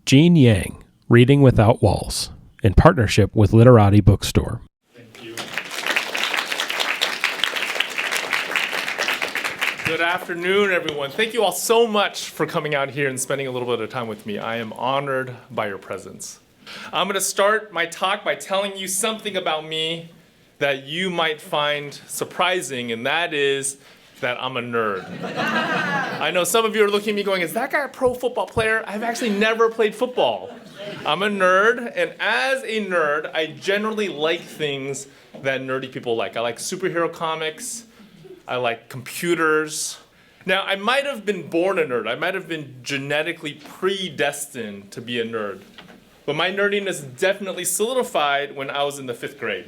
Gene Yang, Reading Without Walls, in partnership with Literati Bookstore. Thank you. Good afternoon, everyone. Thank you all so much for coming out here and spending a little bit of time with me. I am honored by your presence. I'm going to start my talk by telling you something about me that you might find surprising, and that is that I'm a nerd. I know some of you are looking at me going, is that guy a pro football player? I've actually never played football. I'm a nerd, and as a nerd, I generally like things that nerdy people like. I like superhero comics. I like computers. Now, I might have been born a nerd. I might have been genetically predestined to be a nerd. But my nerdiness definitely solidified when I was in the 5th grade.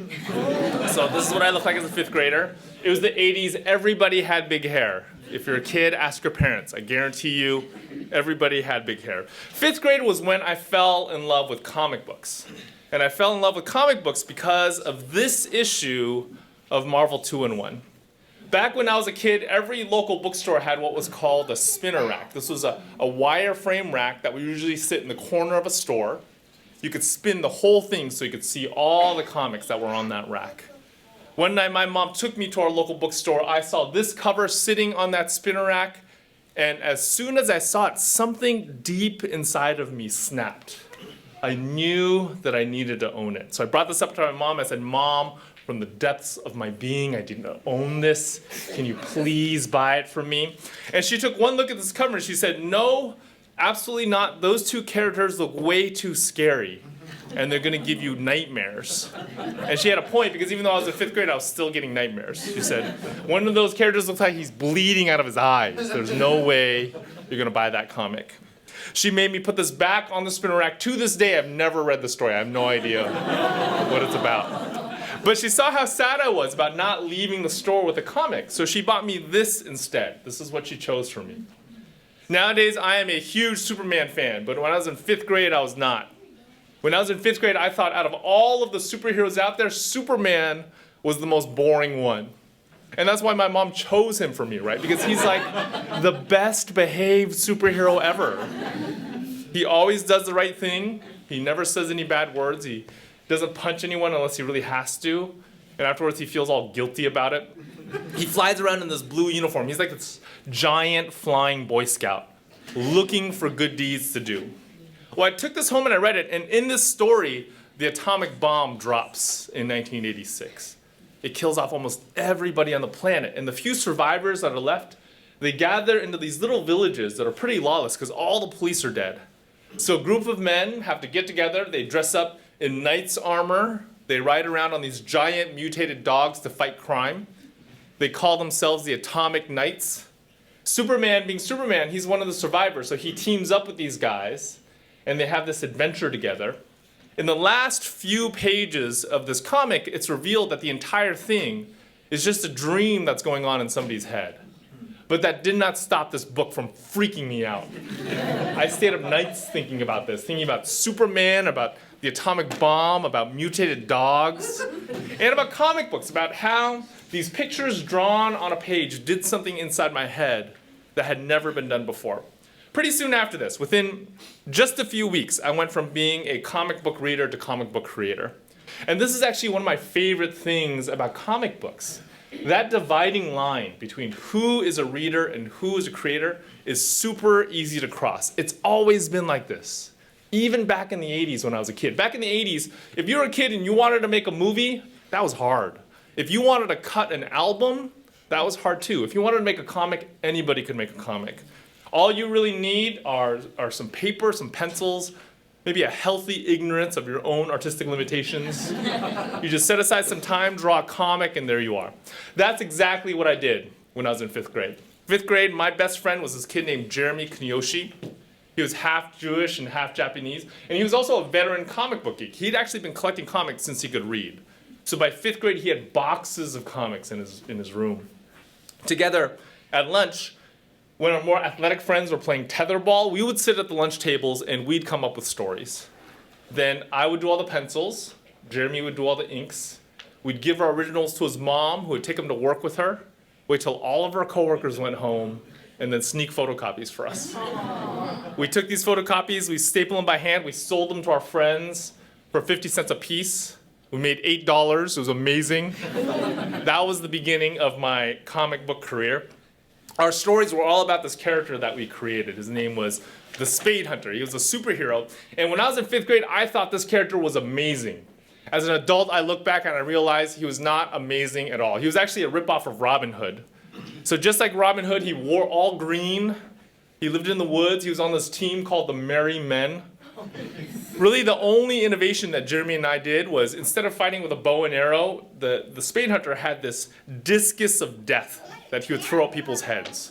So this is what I look like as a 5th grader. It was the 80s. Everybody had big hair. If you're a kid, ask your parents. I guarantee you, everybody had big hair. 5th grade was when I fell in love with comic books. And I fell in love with comic books because of this issue of Marvel 2-in-1. Back when I was a kid, every local bookstore had what was called a spinner rack. This was a wireframe rack that would usually sit in the corner of a store. You could spin the whole thing so you could see all the comics that were on that rack. One night my mom took me to our local bookstore. I saw this cover sitting on that spinner rack, and as soon as I saw it, something deep inside of me snapped. I knew that I needed to own it. So I brought this up to my mom. I said, Mom, from the depths of my being, I didn't own this. Can you please buy it for me? And she took one look at this cover and she said, no, absolutely not. Those two characters look way too scary, and they're going to give you nightmares. And she had a point, because even though I was in 5th grade, I was still getting nightmares. She said, one of those characters looks like he's bleeding out of his eyes. There's no way you're going to buy that comic. She made me put this back on the spinner rack. To this day, I've never read the story. I have no idea what it's about. But she saw how sad I was about not leaving the store with a comic, so she bought me this instead. This is what she chose for me. Nowadays, I am a huge Superman fan, but when I was in 5th grade, I was not. When I was in 5th grade, I thought out of all of the superheroes out there, Superman was the most boring one. And that's why my mom chose him for me, right? Because he's like the best behaved superhero ever. He always does the right thing. He never says any bad words. He doesn't punch anyone unless he really has to. And afterwards, he feels all guilty about it. He flies around in this blue uniform. He's like this giant flying Boy Scout looking for good deeds to do. Well, I took this home and I read it, and in this story, the atomic bomb drops in 1986. It kills off almost everybody on the planet, and the few survivors that are left, they gather into these little villages that are pretty lawless because all the police are dead. So a group of men have to get together. They dress up in knight's armor. They ride around on these giant mutated dogs to fight crime. They call themselves the Atomic Knights. Superman, being Superman, he's one of the survivors, so he teams up with these guys, and they have this adventure together. In the last few pages of this comic, it's revealed that the entire thing is just a dream that's going on in somebody's head. But that did not stop this book from freaking me out. I stayed up nights thinking about this, thinking about Superman, about the atomic bomb, about mutated dogs, and about comic books, about how these pictures drawn on a page did something inside my head that had never been done before. Pretty soon after this, within just a few weeks, I went from being a comic book reader to comic book creator. And this is actually one of my favorite things about comic books. That dividing line between who is a reader and who is a creator is super easy to cross. It's always been like this. Even back in the 80s when I was a kid. Back in the 80s, if you were a kid and you wanted to make a movie, that was hard. If you wanted to cut an album, that was hard too. If you wanted to make a comic, anybody could make a comic. All you really need are some paper, some pencils, maybe a healthy ignorance of your own artistic limitations. You just set aside some time, draw a comic, and there you are. That's exactly what I did when I was in 5th grade. 5th grade, my best friend was this kid named Jeremy Kiyoshi. He was half Jewish and half Japanese, and he was also a veteran comic book geek. He'd actually been collecting comics since he could read. So by 5th grade, he had boxes of comics in his room. Together at lunch, when our more athletic friends were playing tetherball, we would sit at the lunch tables and we'd come up with stories. Then I would do all the pencils, Jeremy would do all the inks. We'd give our originals to his mom, who would take them to work with her, wait till all of our coworkers went home, and then sneak photocopies for us. We took these photocopies, we stapled them by hand, we sold them to our friends for 50 cents a piece. We made $8, it was amazing. That was the beginning of my comic book career. Our stories were all about this character that we created. His name was the Spade Hunter. He was a superhero. And when I was in 5th grade, I thought this character was amazing. As an adult, I look back and I realized he was not amazing at all. He was actually a ripoff of Robin Hood. So just like Robin Hood, he wore all green. He lived in the woods. He was on this team called the Merry Men. Really, the only innovation that Jeremy and I did was instead of fighting with a bow and arrow, the Spade Hunter had this discus of death that he would throw at people's heads.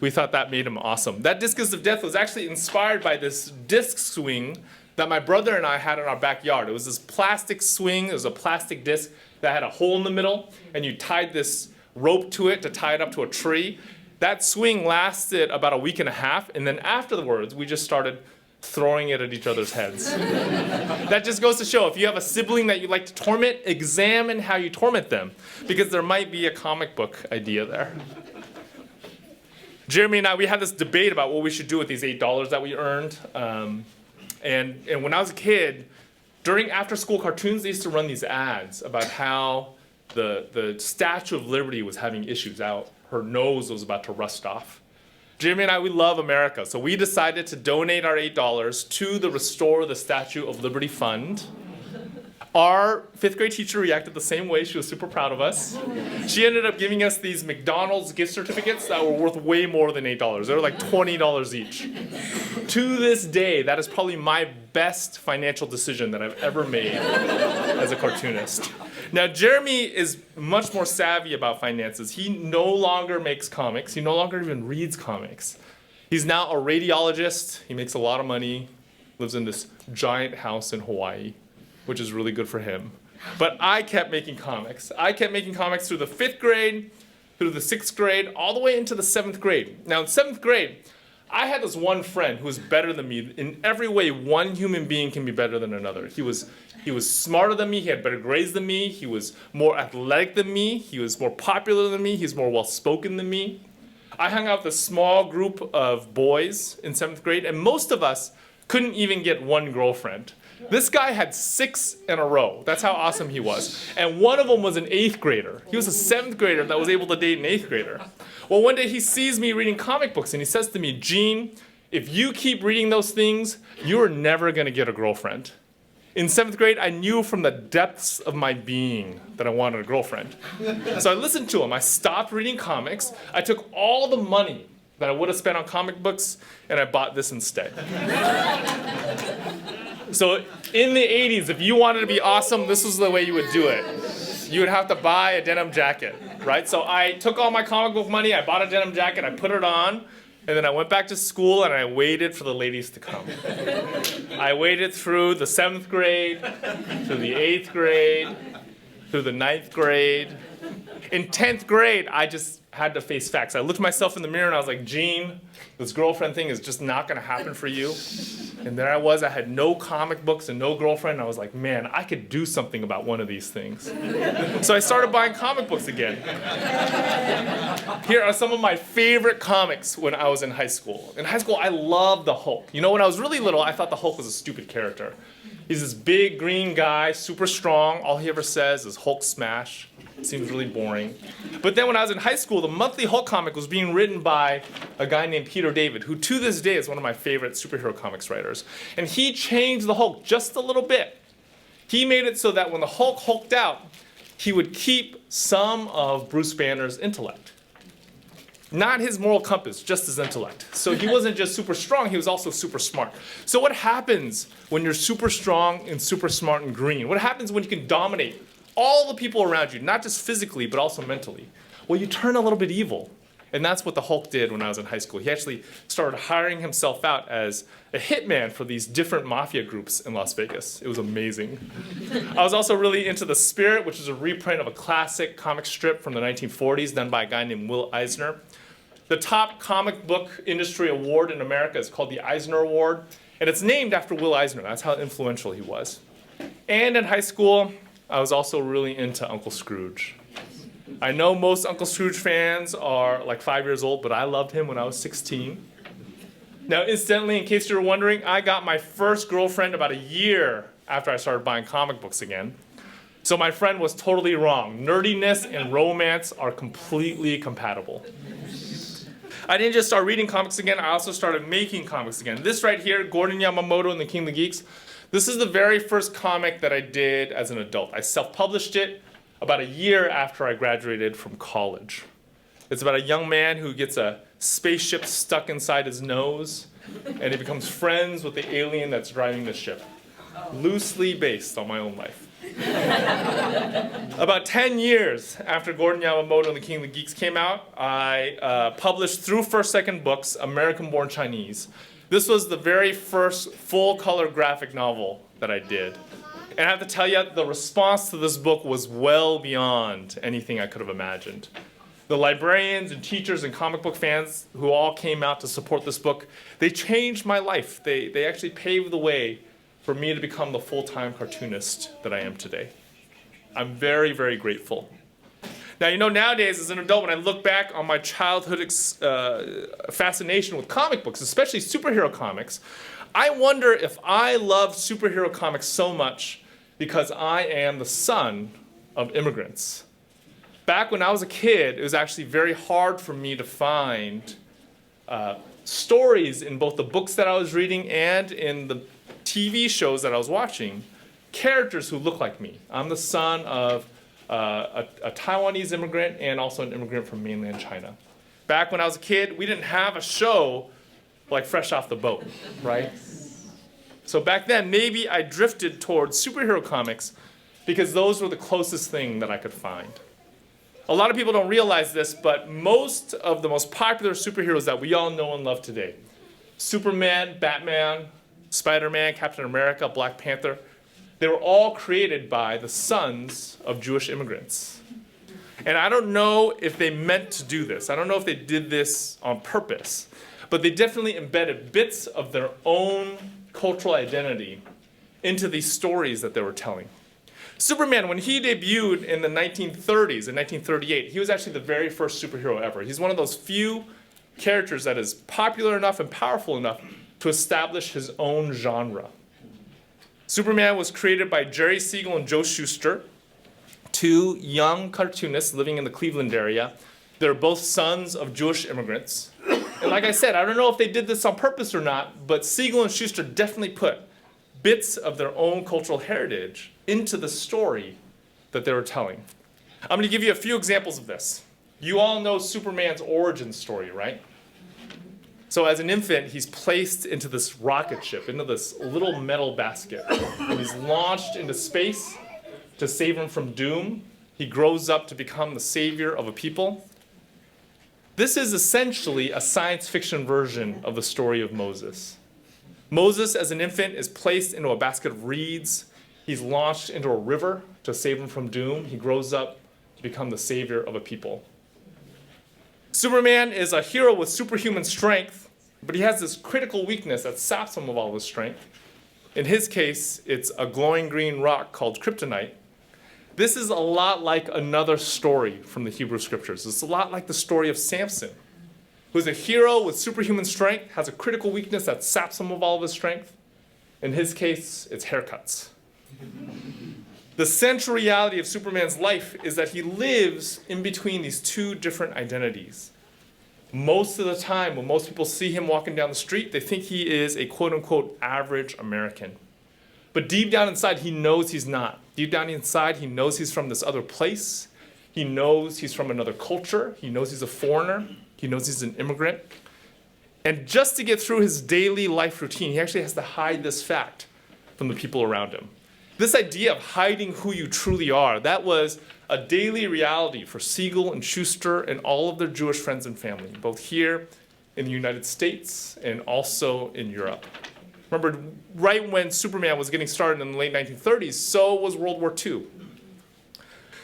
We thought that made him awesome. That discus of death was actually inspired by this disc swing that my brother and I had in our backyard. It was this plastic swing. It was a plastic disc that had a hole in the middle, and you tied this rope to it to tie it up to a tree. That swing lasted about a week and a half, and then afterwards, we just started throwing it at each other's heads. That just goes to show, if you have a sibling that you like to torment, examine how you torment them, because there might be a comic book idea there. Jeremy and I, we had this debate about what we should do with these $8 that we earned. And when I was a kid, during after-school cartoons, they used to run these ads about how the Statue of Liberty was having issues out. Her nose was about to rust off. Jeremy and I, we love America, so we decided to donate our $8 to the Restore the Statue of Liberty Fund. Our 5th grade teacher reacted the same way. She was super proud of us. She ended up giving us these McDonald's gift certificates that were worth way more than $8. They were like $20 each. To this day, that is probably my best financial decision that I've ever made as a cartoonist. Now, Jeremy is much more savvy about finances. He no longer makes comics. He no longer even reads comics. He's now a radiologist. He makes a lot of money, lives in this giant house in Hawaii, which is really good for him. But I kept making comics. I kept making comics through the 5th grade, through the 6th grade, all the way into the 7th grade. Now in 7th grade, I had this one friend who was better than me. In every way, one human being can be better than another. He was smarter than me, he had better grades than me, he was more athletic than me, he was more popular than me, he's more well-spoken than me. I hung out with a small group of boys in 7th grade, and most of us couldn't even get one girlfriend. This guy had 6 in a row. That's how awesome he was. And one of them was an 8th grader. He was a 7th grader that was able to date an 8th grader. Well, one day he sees me reading comic books and he says to me, "Gene, if you keep reading those things, you're never going to get a girlfriend." In 7th grade, I knew from the depths of my being that I wanted a girlfriend. So I listened to him. I stopped reading comics. I took all the money that I would have spent on comic books and I bought this instead. So in the 80s, if you wanted to be awesome, this was the way you would do it. You would have to buy a denim jacket, right? So I took all my comic book money, I bought a denim jacket, I put it on, and then I went back to school and I waited for the ladies to come. I waited through the 7th grade, through the 8th grade, through the 9th grade. In 10th grade, I just had to face facts. I looked myself in the mirror and I was like, "Gene, this girlfriend thing is just not gonna happen for you." And there I was, I had no comic books and no girlfriend, and I was like, man, I could do something about one of these things. So I started buying comic books again. Here are some of my favorite comics when I was in high school. In high school, I loved the Hulk. You know, when I was really little, I thought the Hulk was a stupid character. He's this big green guy, super strong. All he ever says is Hulk smash. Seems really boring. But then when I was in high school, the monthly Hulk comic was being written by a guy named Peter David, who to this day is one of my favorite superhero comics writers. And he changed the Hulk just a little bit. He made it so that when the Hulk hulked out, he would keep some of Bruce Banner's intellect. Not his moral compass, just his intellect. So he wasn't just super strong, he was also super smart. So what happens when you're super strong and super smart and green? What happens when you can dominate all the people around you, not just physically, but also mentally? Well, you turn a little bit evil. And that's what the Hulk did when I was in high school. He actually started hiring himself out as a hitman for these different mafia groups in Las Vegas. It was amazing. I was also really into The Spirit, which is a reprint of a classic comic strip from the 1940s done by a guy named Will Eisner. The top comic book industry award in America is called the Eisner Award, and it's named after Will Eisner. That's how influential he was. And in high school, I was also really into Uncle Scrooge. I know most Uncle Scrooge fans are like 5 years old, but I loved him when I was 16. Now, incidentally, in case you were wondering, I got my first girlfriend about a year after I started buying comic books again. So my friend was totally wrong. Nerdiness and romance are completely compatible. I didn't just start reading comics again, I also started making comics again. This right here, Gordon Yamamoto and the King of the Geeks, this is the very first comic that I did as an adult. I self-published it about a year after I graduated from college. It's about a young man who gets a spaceship stuck inside his nose, and he becomes friends with the alien that's driving the ship. Loosely based on my own life. About 10 years after Gordon Yamamoto and the King of the Geeks came out, I published through First Second Books, American Born Chinese. This was the very first full-color graphic novel that I did. And I have to tell you, the response to this book was well beyond anything I could have imagined. The librarians and teachers and comic book fans who all came out to support this book, they changed my life. They actually paved the way for me to become the full-time cartoonist that I am today. I'm very, very grateful. Now, you know, nowadays as an adult, when I look back on my childhood fascination with comic books, especially superhero comics, I wonder if I loved superhero comics so much because I am the son of immigrants. Back when I was a kid, it was actually very hard for me to find stories in both the books that I was reading and in the TV shows that I was watching, characters who look like me. I'm the son of a Taiwanese immigrant and also an immigrant from mainland China. Back when I was a kid, we didn't have a show like Fresh Off the Boat, right? So back then, maybe I drifted towards superhero comics because those were the closest thing that I could find. A lot of people don't realize this, but most of the most popular superheroes that we all know and love today, Superman, Batman, Spider-Man, Captain America, Black Panther, they were all created by the sons of Jewish immigrants. And I don't know if they meant to do this. I don't know if they did this on purpose, but they definitely embedded bits of their own cultural identity into these stories that they were telling. Superman, when he debuted in the 1930s, in 1938, he was actually the very first superhero ever. He's one of those few characters that is popular enough and powerful enough to establish his own genre. Superman was created by Jerry Siegel and Joe Shuster, two young cartoonists living in the Cleveland area. They're both sons of Jewish immigrants. And like I said, I don't know if they did this on purpose or not, but Siegel and Shuster definitely put bits of their own cultural heritage into the story that they were telling. I'm going to give you a few examples of this. You all know Superman's origin story, right? So as an infant, he's placed into this rocket ship, into this little metal basket. And he's launched into space to save him from doom. He grows up to become the savior of a people. This is essentially a science fiction version of the story of Moses. Moses, as an infant, is placed into a basket of reeds. He's launched into a river to save him from doom. He grows up to become the savior of a people. Superman is a hero with superhuman strength, but he has this critical weakness that saps him of all his strength. In his case, it's a glowing green rock called kryptonite. This is a lot like another story from the Hebrew scriptures. It's a lot like the story of Samson, who's a hero with superhuman strength, has a critical weakness that saps him of all of his strength. In his case, it's haircuts. The central reality of Superman's life is that he lives in between these two different identities. Most of the time, when most people see him walking down the street, they think he is a quote-unquote average American. But deep down inside, he knows he's not. Deep down inside, he knows he's from this other place. He knows he's from another culture. He knows he's a foreigner. He knows he's an immigrant. And just to get through his daily life routine, he actually has to hide this fact from the people around him. This idea of hiding who you truly are, that was a daily reality for Siegel and Shuster and all of their Jewish friends and family, both here in the United States and also in Europe. Remember, right when Superman was getting started in the late 1930s, so was World War II.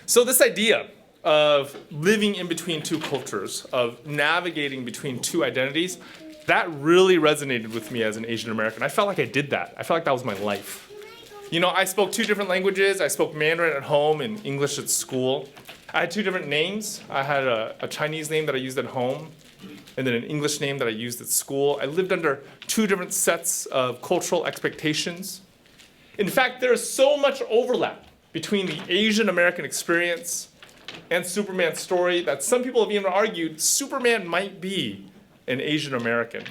So this idea of living in between two cultures, of navigating between two identities, that really resonated with me as an Asian American. I felt like I did that. I felt like that was my life. You know, I spoke two different languages. I spoke Mandarin at home and English at school. I had two different names. I had a Chinese name that I used at home, and then an English name that I used at school. I lived under two different sets of cultural expectations. In fact, there is so much overlap between the Asian American experience and Superman's story that some people have even argued Superman might be an Asian American.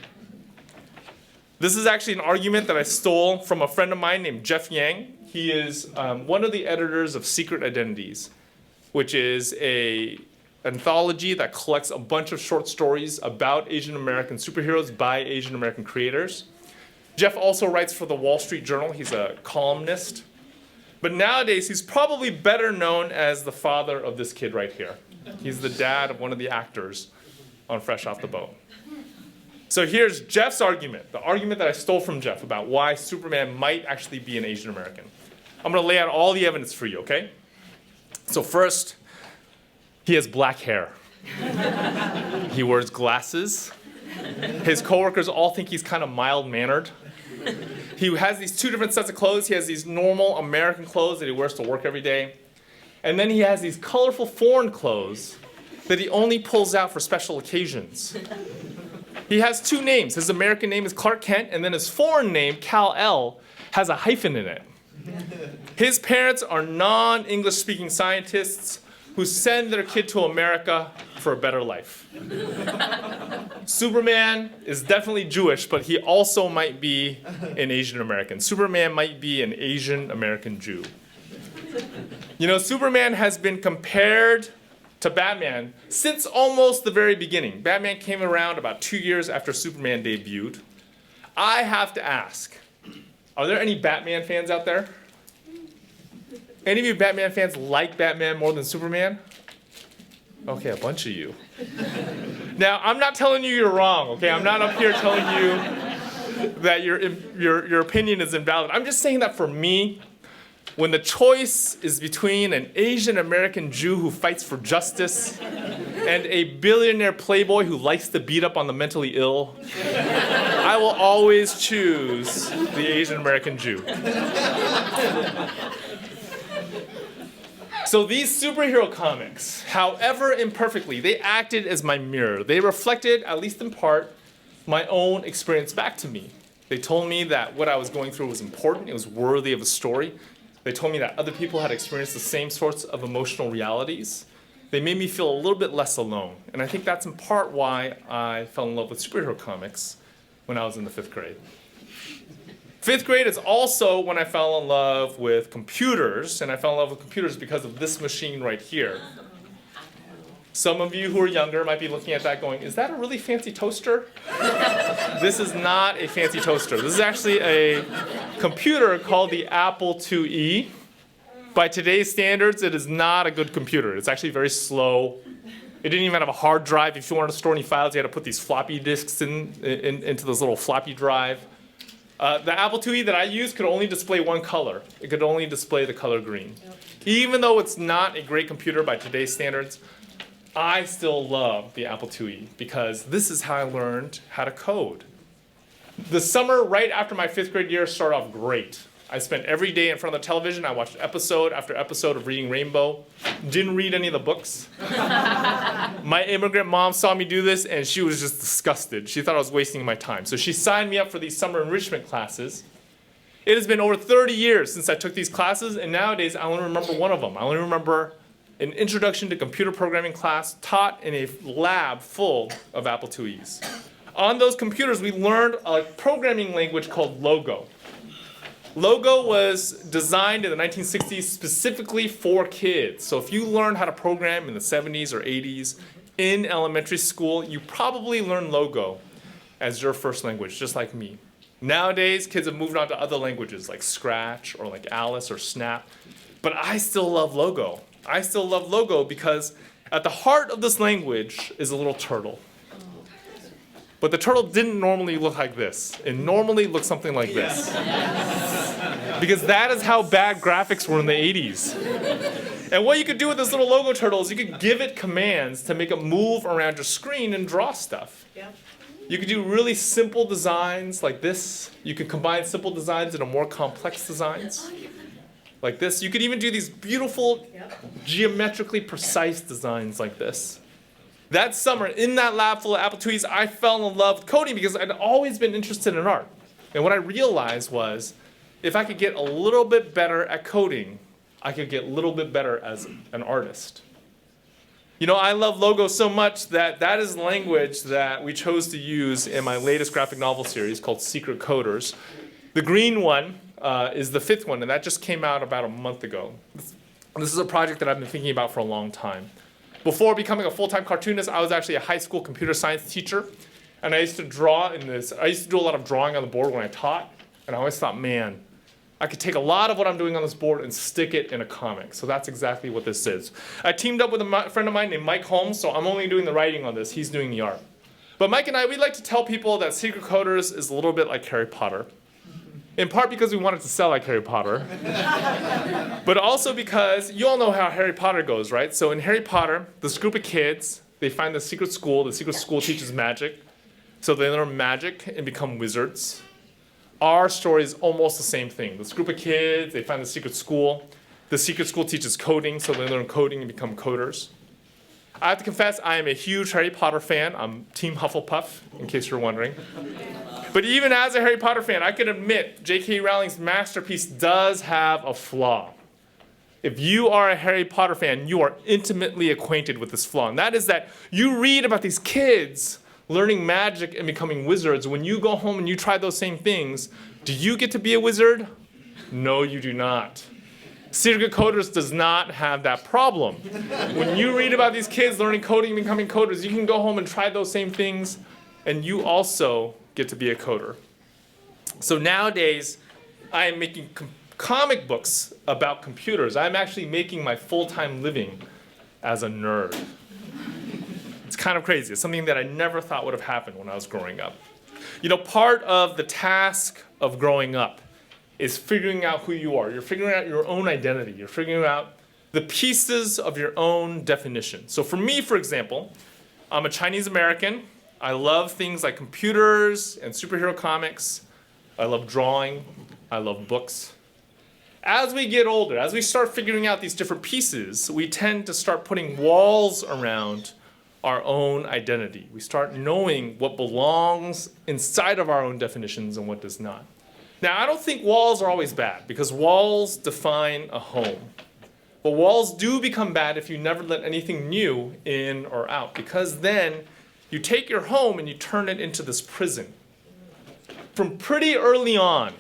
This is actually an argument that I stole from a friend of mine named Jeff Yang. He is one of the editors of Secret Identities, which is an anthology that collects a bunch of short stories about Asian American superheroes by Asian American creators. Jeff also writes for the Wall Street Journal. He's a columnist. But nowadays, he's probably better known as the father of this kid right here. He's the dad of one of the actors on Fresh Off the Boat. So here's Jeff's argument, the argument that I stole from Jeff about why Superman might actually be an Asian American. I'm going to lay out all the evidence for you, okay? So first, he has black hair. He wears glasses. His coworkers all think he's kind of mild-mannered. He has these two different sets of clothes. He has these normal American clothes that he wears to work every day. And then he has these colorful foreign clothes that he only pulls out for special occasions. He has two names. His American name is Clark Kent, and then his foreign name, Kal-El, has a hyphen in it. His parents are non-English speaking scientists who send their kid to America for a better life. Superman is definitely Jewish, but he also might be an Asian American. Superman might be an Asian American Jew. You know, Superman has been compared to Batman since almost the very beginning. Batman came around about 2 years after Superman debuted. I have to ask, are there any Batman fans out there? Any of you Batman fans like Batman more than Superman? Okay, a bunch of you. Now, I'm not telling you you're wrong, okay? I'm not up here telling you that your opinion is invalid. I'm just saying that for me, when the choice is between an Asian American Jew who fights for justice and a billionaire playboy who likes to beat up on the mentally ill, I will always choose the Asian American Jew. So these superhero comics, however imperfectly, they acted as my mirror. They reflected, at least in part, my own experience back to me. They told me that what I was going through was important, it was worthy of a story. They told me that other people had experienced the same sorts of emotional realities. They made me feel a little bit less alone. And I think that's in part why I fell in love with superhero comics when I was in the 5th grade. 5th grade is also when I fell in love with computers, and I fell in love with computers because of this machine right here. Some of you who are younger might be looking at that going, is that a really fancy toaster? This is not a fancy toaster. This is actually a computer called the Apple IIe. By today's standards, it is not a good computer. It's actually very slow. It didn't even have a hard drive. If you wanted to store any files, you had to put these floppy disks into this little floppy drive. The Apple IIe that I used could only display one color. It could only display the color green. Even though it's not a great computer by today's standards, I still love the Apple IIe because this is how I learned how to code. The summer right after my 5th grade year started off great. I spent every day in front of the television. I watched episode after episode of Reading Rainbow. Didn't read any of the books. My immigrant mom saw me do this and she was just disgusted. She thought I was wasting my time. So she signed me up for these summer enrichment classes. It has been over 30 years since I took these classes, and nowadays I only remember one of them. I only remember an introduction to computer programming class taught in a lab full of Apple IIes. On those computers, we learned a programming language called Logo. Logo was designed in the 1960s specifically for kids. So if you learned how to program in the 70s or 80s in elementary school, you probably learned Logo as your first language, just like me. Nowadays, kids have moved on to other languages like Scratch or like Alice or Snap. But I still love Logo. I still love Logo because at the heart of this language is a little turtle. But the turtle didn't normally look like this. It normally looked something like this. Because that is how bad graphics were in the 80s. And what you could do with this little Logo turtle is you could give it commands to make it move around your screen and draw stuff. You could do really simple designs like this. You could combine simple designs into more complex designs. like this. You could even do these beautiful, geometrically precise designs like this. That summer, in that lab full of apple trees, I fell in love with coding because I'd always been interested in art. And what I realized was, if I could get a little bit better at coding, I could get a little bit better as an artist. I love logos so much that that is language that we chose to use in my latest graphic novel series called Secret Coders. The green one is the 5th one, and that just came out about a month ago. This is a project that I've been thinking about for a long time. Before becoming a full-time cartoonist, I was actually a high school computer science teacher, and I used to draw in this. I used to do a lot of drawing on the board when I taught, and I always thought, man, I could take a lot of what I'm doing on this board and stick it in a comic. So that's exactly what this is. I teamed up with a friend of mine named Mike Holmes, so I'm only doing the writing on this. He's doing the art. But Mike and I, we like to tell people that Secret Coders is a little bit like Harry Potter. In part because we wanted to sell like Harry Potter. But also because you all know how Harry Potter goes, right? So in Harry Potter, this group of kids, they find the secret school. The secret school teaches magic. So they learn magic and become wizards. Our story is almost the same thing. This group of kids, they find the secret school. The secret school teaches coding, so they learn coding and become coders. I have to confess, I am a huge Harry Potter fan. I'm Team Hufflepuff, in case you're wondering. But even as a Harry Potter fan, I can admit J.K. Rowling's masterpiece does have a flaw. If you are a Harry Potter fan, you are intimately acquainted with this flaw. And that is that you read about these kids learning magic and becoming wizards. When you go home and you try those same things, do you get to be a wizard? No, you do not. Secret Coders does not have that problem. When you read about these kids learning coding and becoming coders, you can go home and try those same things, and you also get to be a coder. So nowadays, I am making comic books about computers. I'm actually making my full-time living as a nerd. It's kind of crazy. It's something that I never thought would have happened when I was growing up. Part of the task of growing up is figuring out who you are. You're figuring out your own identity. You're figuring out the pieces of your own definition. So for me, for example, I'm a Chinese American. I love things like computers and superhero comics. I love drawing. I love books. As we get older, as we start figuring out these different pieces, we tend to start putting walls around our own identity. We start knowing what belongs inside of our own definitions and what does not. Now, I don't think walls are always bad, because walls define a home. But walls do become bad if you never let anything new in or out, because then you take your home and you turn it into this prison. From pretty early on,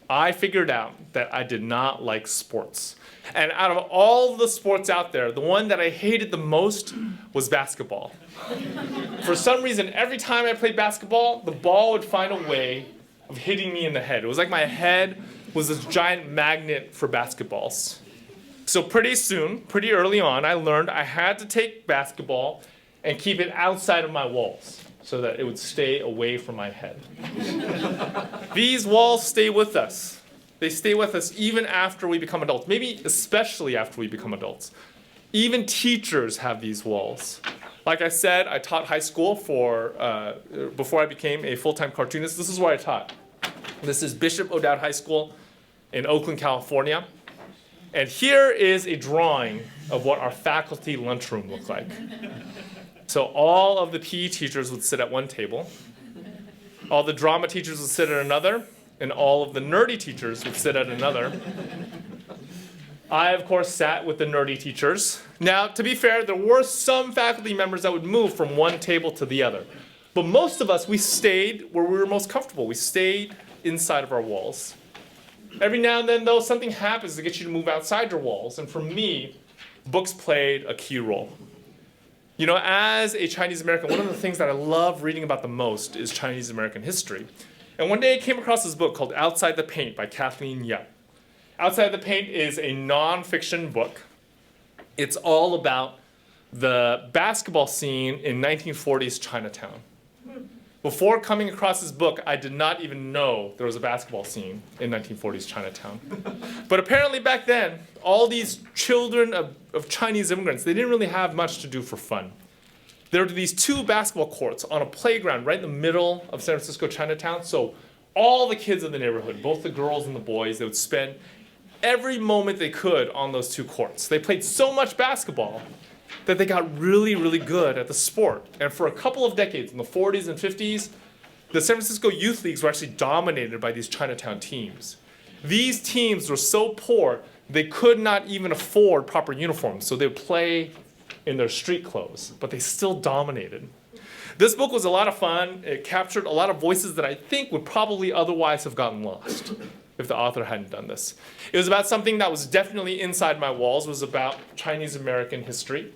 I figured out that I did not like sports. And out of all the sports out there, the one that I hated the most was basketball. For some reason, every time I played basketball, the ball would find a way of hitting me in the head. It was like my head was this giant magnet for basketballs. So pretty soon, pretty early on, I learned I had to take basketball and keep it outside of my walls so that it would stay away from my head. These walls stay with us. They stay with us even after we become adults, maybe especially after we become adults. Even teachers have these walls. Like I said, I taught high school before I became a full-time cartoonist. This is where I taught. This is Bishop O'Dowd High School in Oakland, California. And here is a drawing of what our faculty lunchroom looked like. So all of the PE teachers would sit at one table. All the drama teachers would sit at another. And all of the nerdy teachers would sit at another. I, of course, sat with the nerdy teachers. Now, to be fair, there were some faculty members that would move from one table to the other. But most of us, we stayed where we were most comfortable. We stayed inside of our walls. Every now and then, though, something happens to get you to move outside your walls. And for me, books played a key role. As a Chinese American, one of the things that I love reading about the most is Chinese American history. And one day I came across this book called Outside the Paint by Kathleen Yang. Outside the Paint is a nonfiction book. It's all about the basketball scene in 1940s Chinatown. Before coming across this book, I did not even know there was a basketball scene in 1940s Chinatown. But apparently back then, all these children of Chinese immigrants, they didn't really have much to do for fun. There were these 2 basketball courts on a playground right in the middle of San Francisco Chinatown. So all the kids in the neighborhood, both the girls and the boys, they would spend every moment they could on those two courts. They played so much basketball that they got really, really good at the sport. And for a couple of decades, in the 40s and 50s, the San Francisco youth leagues were actually dominated by these Chinatown teams. These teams were so poor, they could not even afford proper uniforms, so they would play in their street clothes, but they still dominated. This book was a lot of fun. It captured a lot of voices that I think would probably otherwise have gotten lost if the author hadn't done this. It was about something that was definitely inside my walls. It was about Chinese American history.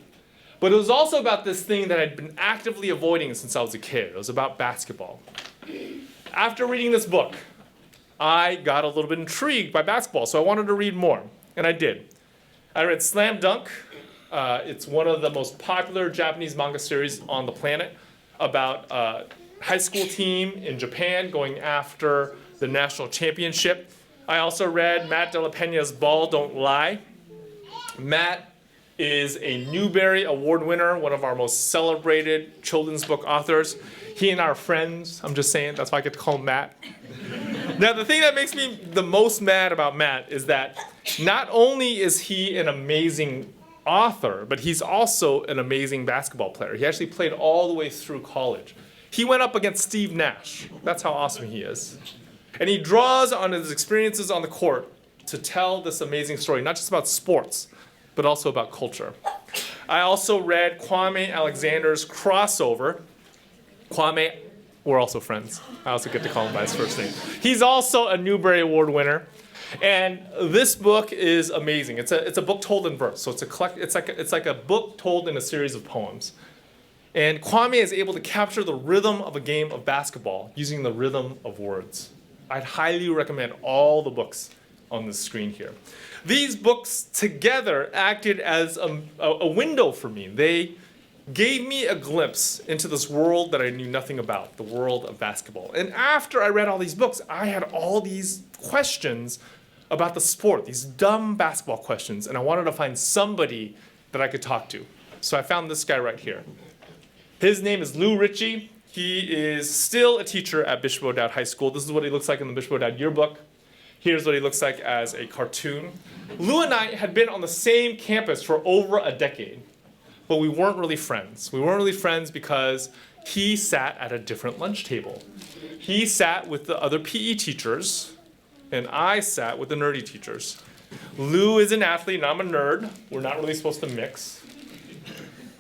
But it was also about this thing that I'd been actively avoiding since I was a kid. It was about basketball. After reading this book, I got a little bit intrigued by basketball, so I wanted to read more, and I did. I read Slam Dunk. It's one of the most popular Japanese manga series on the planet about a high school team in Japan going after the national championship. I also read Matt De La Pena's Ball Don't Lie. Matt is a Newbery Award winner, one of our most celebrated children's book authors. He and I are friends. I'm just saying, that's why I get to call him Matt. Now, the thing that makes me the most mad about Matt is that not only is he an amazing author, but he's also an amazing basketball player. He actually played all the way through college. He went up against Steve Nash. That's how awesome he is. And he draws on his experiences on the court to tell this amazing story, not just about sports, but also about culture. I also read Kwame Alexander's Crossover. Kwame, we're also friends. I also get to call him by his first name. He's also a Newbery Award winner. And this book is amazing. It's a book told in verse. So it's like a book told in a series of poems. And Kwame is able to capture the rhythm of a game of basketball using the rhythm of words. I'd highly recommend all the books on the screen here. These books together acted as a window for me. They gave me a glimpse into this world that I knew nothing about, the world of basketball. And after I read all these books, I had all these questions about the sport, these dumb basketball questions, and I wanted to find somebody that I could talk to. So I found this guy right here. His name is Lou Ritchie. He is still a teacher at Bishop O'Dowd High School. This is what he looks like in the Bishop O'Dowd yearbook. Here's what he looks like as a cartoon. Lou and I had been on the same campus for over a decade, but we weren't really friends. We weren't really friends because he sat at a different lunch table. He sat with the other PE teachers, and I sat with the nerdy teachers. Lou is an athlete, and I'm a nerd. We're not really supposed to mix.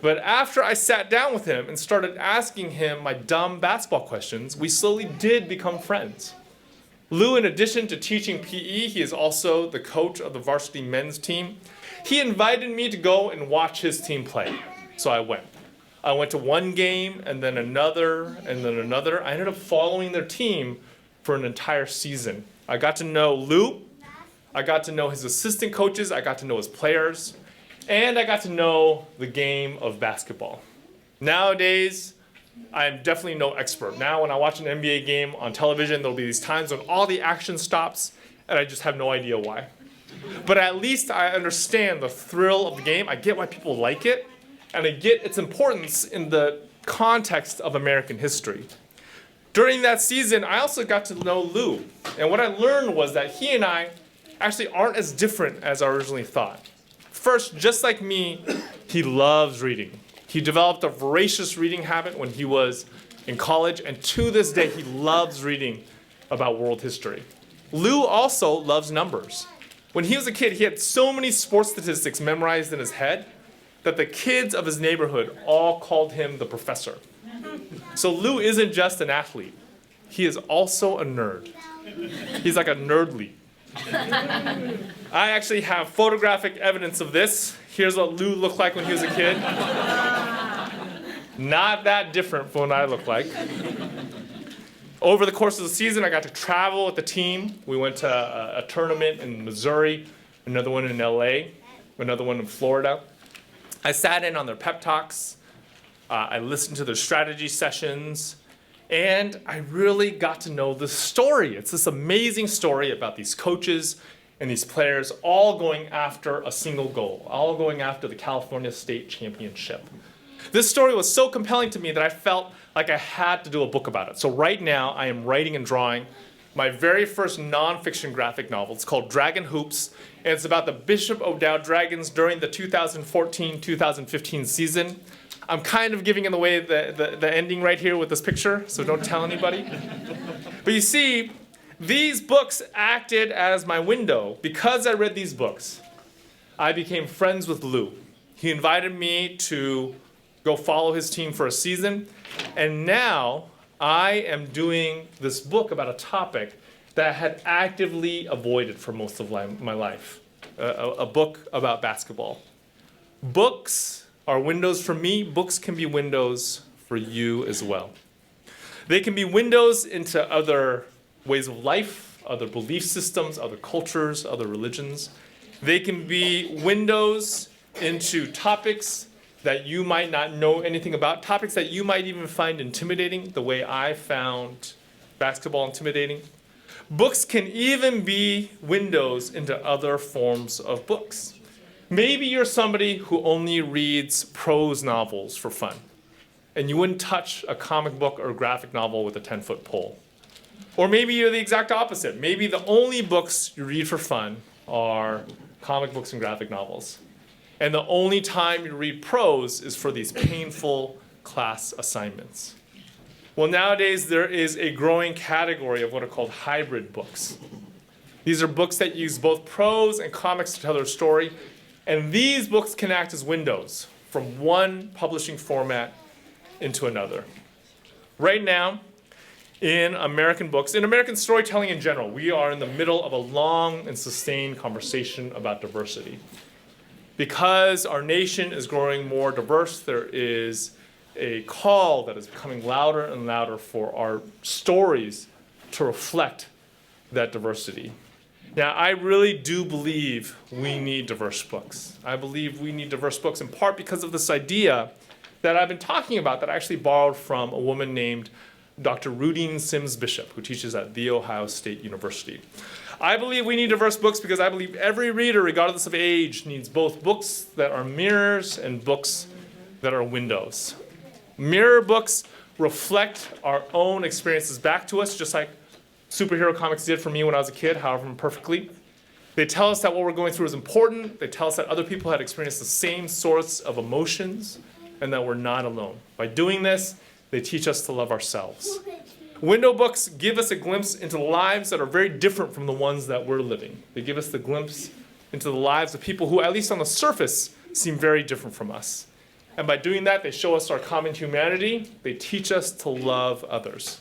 But after I sat down with him and started asking him my dumb basketball questions, we slowly did become friends. Lou, in addition to teaching PE, he is also the coach of the varsity men's team. He invited me to go and watch his team play, so I went. I went to one game, and then another, and then another. I ended up following their team for an entire season. I got to know Lou, I got to know his assistant coaches, I got to know his players, and I got to know the game of basketball. Nowadays, I'm definitely no expert. Now when I watch an NBA game on television, there'll be these times when all the action stops, and I just have no idea why. But at least I understand the thrill of the game. I get why people like it, and I get its importance in the context of American history. During that season, I also got to know Lou, and what I learned was that he and I actually aren't as different as I originally thought. First, just like me, he loves reading. He developed a voracious reading habit when he was in college, and to this day, he loves reading about world history. Lou also loves numbers. When he was a kid, he had so many sports statistics memorized in his head that the kids of his neighborhood all called him the professor. So Lou isn't just an athlete. He is also a nerd. He's like a nerdly. I actually have photographic evidence of this. Here's what Lou looked like when he was a kid. Not that different from what I look like. Over the course of the season, I got to travel with the team. We went to a tournament in Missouri, another one in LA, another one in Florida. I sat in on their pep talks. I listened to their strategy sessions. And I really got to know the story. It's this amazing story about these coaches and these players all going after a single goal, all going after the California State Championship. This story was so compelling to me that I felt like I had to do a book about it. So right now, I am writing and drawing my very first nonfiction graphic novel. It's called Dragon Hoops, and it's about the Bishop O'Dowd Dragons during the 2014-2015 season. I'm kind of giving away the ending right here with this picture, so don't tell anybody. But you see, these books acted as my window. Because I read these books, I became friends with Lou. He invited me to go follow his team for a season, and now I am doing this book about a topic that I had actively avoided for most of my life, a book about basketball. Books are windows for me. Books can be windows for you as well. They can be windows into other ways of life, other belief systems, other cultures, other religions. They can be windows into topics that you might not know anything about, topics that you might even find intimidating, the way I found basketball intimidating. Books can even be windows into other forms of books. Maybe you're somebody who only reads prose novels for fun, and you wouldn't touch a comic book or graphic novel with a 10-foot pole. Or maybe you're the exact opposite. Maybe the only books you read for fun are comic books and graphic novels. And the only time you read prose is for these painful class assignments. Well, nowadays there is a growing category of what are called hybrid books. These are books that use both prose and comics to tell their story. And these books can act as windows from one publishing format into another. Right now, in American books, in American storytelling in general, we are in the middle of a long and sustained conversation about diversity. Because our nation is growing more diverse, there is a call that is becoming louder and louder for our stories to reflect that diversity. Now, I really do believe we need diverse books. I believe we need diverse books in part because of this idea that I've been talking about that I actually borrowed from a woman named Dr. Rudine Sims Bishop, who teaches at The Ohio State University. I believe we need diverse books because I believe every reader, regardless of age, needs both books that are mirrors and books that are windows. Mirror books reflect our own experiences back to us, just like superhero comics did for me when I was a kid, however imperfectly. They tell us that what we're going through is important. They tell us that other people had experienced the same sorts of emotions and that we're not alone. By doing this, they teach us to love ourselves. Window books give us a glimpse into lives that are very different from the ones that we're living. They give us the glimpse into the lives of people who, at least on the surface, seem very different from us. And by doing that, they show us our common humanity. They teach us to love others.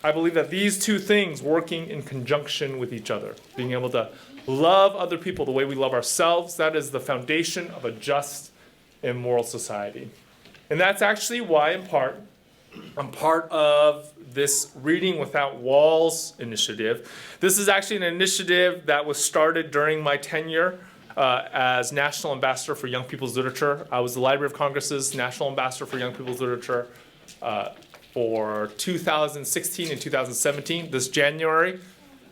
I believe that these two things working in conjunction with each other, being able to love other people the way we love ourselves, that is the foundation of a just and moral society. And that's actually why, in part, I'm part of this Reading Without Walls initiative. This is actually an initiative that was started during my tenure as National Ambassador for Young People's Literature. I was the Library of Congress's National Ambassador for Young People's Literature for 2016 and 2017. This January,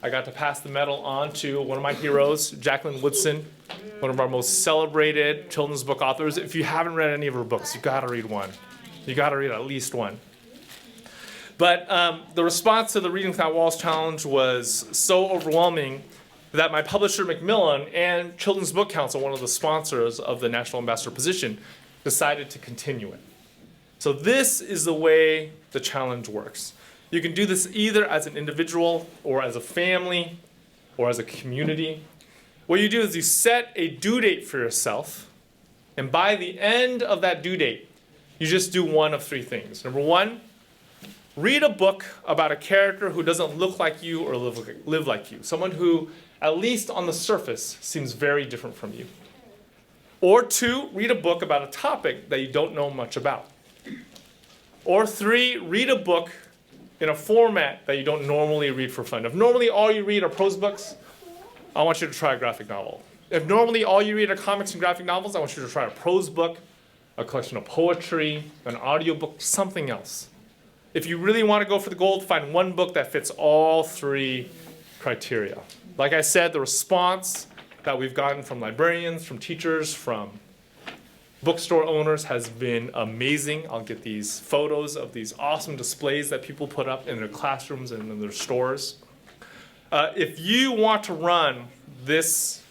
I got to pass the medal on to one of my heroes, Jacqueline Woodson, one of our most celebrated children's book authors. If you haven't read any of her books, you've got to read one. You've got to read at least one. But the response to the Reading Without Walls challenge was so overwhelming that my publisher, Macmillan, and Children's Book Council, one of the sponsors of the National Ambassador position, decided to continue it. So this is the way the challenge works. You can do this either as an individual or as a family or as a community. What you do is you set a due date for yourself, and by the end of that due date, you just do one of three things. Number one, read a book about a character who doesn't look like you or live like you, someone who, at least on the surface, seems very different from you. Or two, read a book about a topic that you don't know much about. Or three, read a book in a format that you don't normally read for fun. If normally all you read are prose books, I want you to try a graphic novel. If normally all you read are comics and graphic novels, I want you to try a prose book, a collection of poetry, an audiobook, something else. If you really want to go for the gold, find one book that fits all three criteria. Like I said, the response that we've gotten from librarians, from teachers, from bookstore owners has been amazing. I'll get these photos of these awesome displays that people put up in their classrooms and in their stores. If you want to run this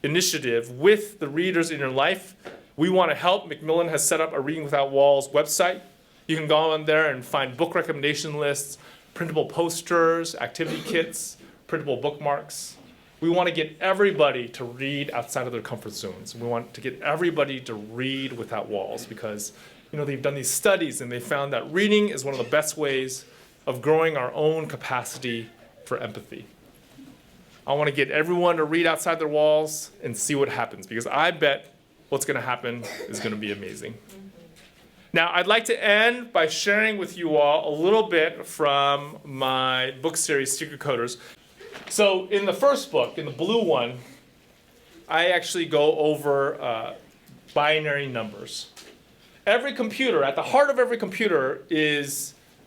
initiative with the readers in your life, we want to help. Macmillan has set up a Reading Without Walls website. You can go on there and find book recommendation lists, printable posters, activity kits, printable bookmarks. We want to get everybody to read outside of their comfort zones. We want to get everybody to read without walls because they've done these studies and they found that reading is one of the best ways of growing our own capacity for empathy. I want to get everyone to read outside their walls and see what happens because I bet what's going to happen is going to be amazing. Now, I'd like to end by sharing with you all a little bit from my book series, Secret Coders. So in the first book, in the blue one, I actually go over binary numbers. Every computer, at the heart of every computer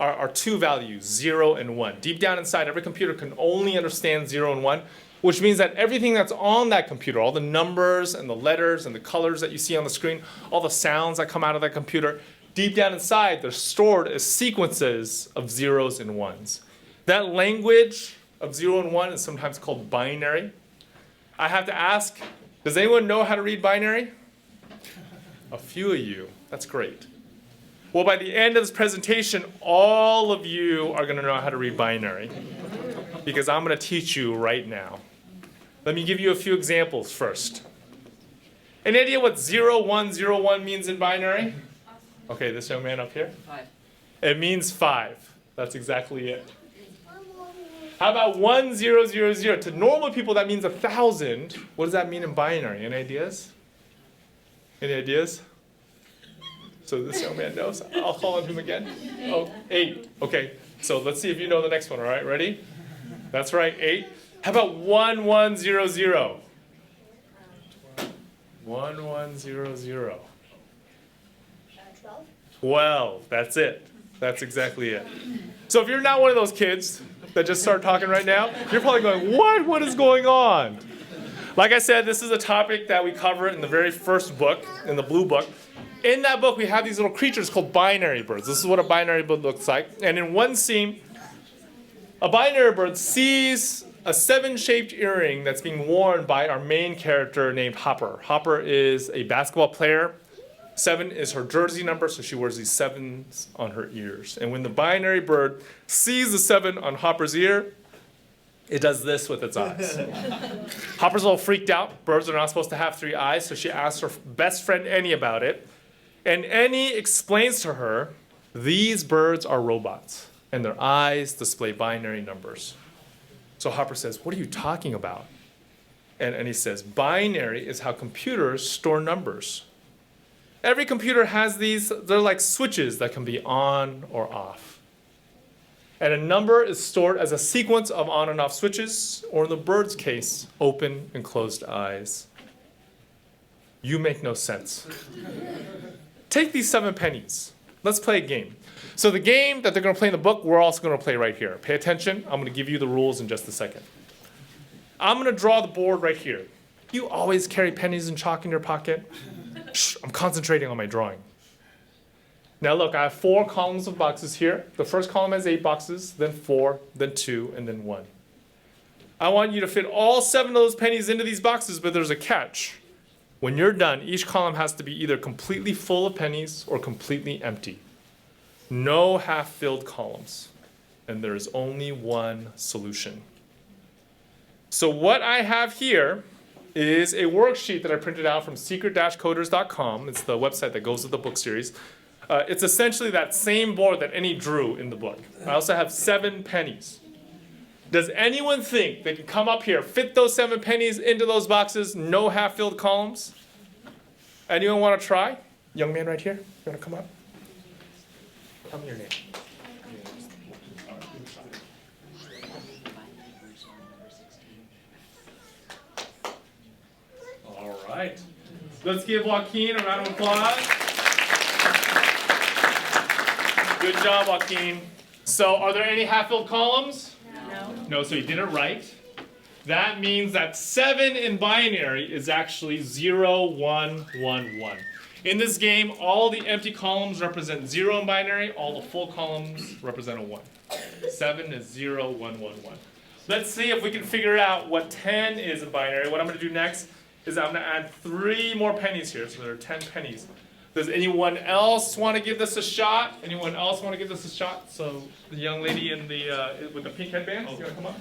are two values, 0 and 1. Deep down inside, every computer can only understand 0 and 1, which means that everything that's on that computer, all the numbers and the letters and the colors that you see on the screen, all the sounds that come out of that computer, deep down inside, they're stored as sequences of zeros and ones. That language of 0 and 1 is sometimes called binary. I have to ask, does anyone know how to read binary? A few of you. That's great. Well, by the end of this presentation, all of you are going to know how to read binary because I'm going to teach you right now. Let me give you a few examples first. Any idea what 0101 means in binary? Okay, this young man up here? 5. It means 5. That's exactly it. How about 1000? To normal people, that means 1,000. What does that mean in binary? Any ideas? Any ideas? So this young man knows. I'll call on him again. Oh, 8. Okay, so let's see if you know the next one, all right? Ready? That's right, 8. How about 1100? 1100. 12. That's it. That's exactly it. So if you're not one of those kids that just start talking right now, you're probably going, what? What is going on? Like I said, this is a topic that we cover in the very first book, in the blue book. In that book, we have these little creatures called binary birds. This is what a binary bird looks like. And in one scene, a binary bird sees a 7-shaped earring that's being worn by our main character named Hopper. Hopper is a basketball player. 7 is her jersey number, so she wears these 7s on her ears. And when the binary bird sees the 7 on Hopper's ear, it does this with its eyes. Hopper's a little freaked out. Birds are not supposed to have 3 eyes, so she asks her best friend Annie about it. And Annie explains to her, these birds are robots, and their eyes display binary numbers. So Hopper says, what are you talking about? And Annie says, binary is how computers store numbers. Every computer has these, they're like switches that can be on or off. And a number is stored as a sequence of on and off switches, or in the bird's case, open and closed eyes. You make no sense. Take these 7 pennies. Let's play a game. So the game that they're going to play in the book, we're also going to play right here. Pay attention. I'm going to give you the rules in just a second. I'm going to draw the board right here. You always carry pennies and chalk in your pocket? Shh, I'm concentrating on my drawing. Now look, I have 4 columns of boxes here. The first column has 8 boxes, then 4, then 2, and then 1. I want you to fit all 7 of those pennies into these boxes, but there's a catch. When you're done, each column has to be either completely full of pennies or completely empty. No half-filled columns. And there's only one solution. So what I have here is a worksheet that I printed out from secret-coders.com. It's the website that goes with the book series. It's essentially that same board that Annie drew in the book. I also have 7 pennies. Does anyone think they can come up here, fit those 7 pennies into those boxes, no half-filled columns? Anyone want to try? Young man right here, you want to come up? Tell me your name. All right. Let's give Joaquin a round of applause. Good job, Joaquin. So are there any half-filled columns? No, so you did it right. That means that 7 in binary is actually 0, 1, 1, 1. In this game, all the empty columns represent 0 in binary. All the full columns represent a 1. 7 is 0, 1, 1, 1. Let's see if we can figure out what 10 is in binary. What I'm going to do next is I'm going to add 3 more pennies here. So there are 10 pennies. Does anyone else want to give this a shot? Anyone else want to give this a shot? So the young lady in the with the pink headband, you want to come up?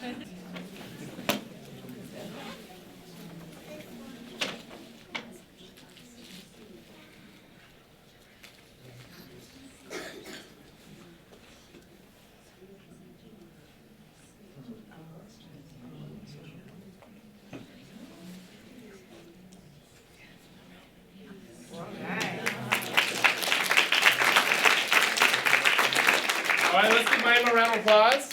All right, let's give Maya a round of applause.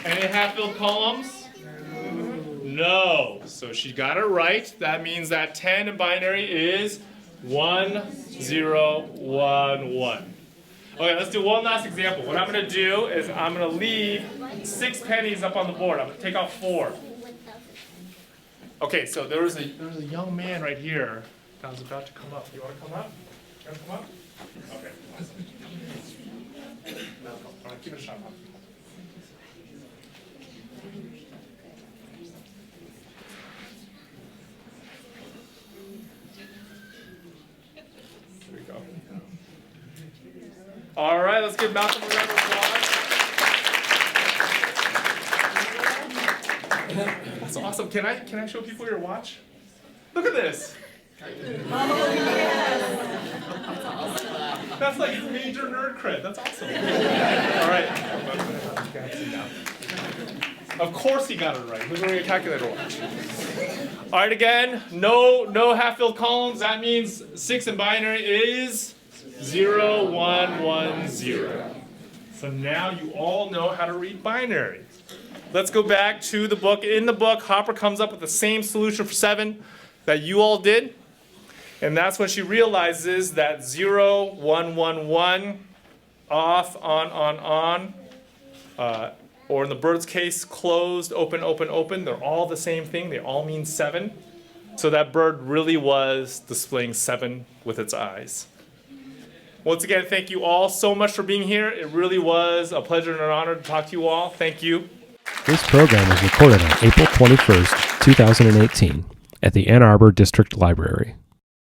Any half-filled columns? No. So she got it right. That means that 10 in binary is 1, 0, 1, 1. Okay, let's do one last example. What I'm going to do is I'm going to leave 6 pennies up on the board. I'm going to take out 4. Okay, so there was a young man right here that was about to come up. You want to come up? You want to come up? Okay. All right, give it a shot. There we go. All right, let's give Malcolm a round of applause. That's awesome. Can I show people your watch? Look at this. That's like major nerd cred. That's awesome. All right. Of course he got it right. Who's wearing a calculator watch? All right, again, no half-filled columns. That means 6 in binary is 0, 1, 1, 0. So now you all know how to read binary. Let's go back to the book. In the book, Hopper comes up with the same solution for 7 that you all did. And that's when she realizes that 0, 1, 1, 1, off, on, or in the bird's case, closed, open, open, open. They're all the same thing. They all mean 7. So that bird really was displaying 7 with its eyes. Once again, thank you all so much for being here. It really was a pleasure and an honor to talk to you all. Thank you. This program was recorded on April 21st, 2018 at the Ann Arbor District Library.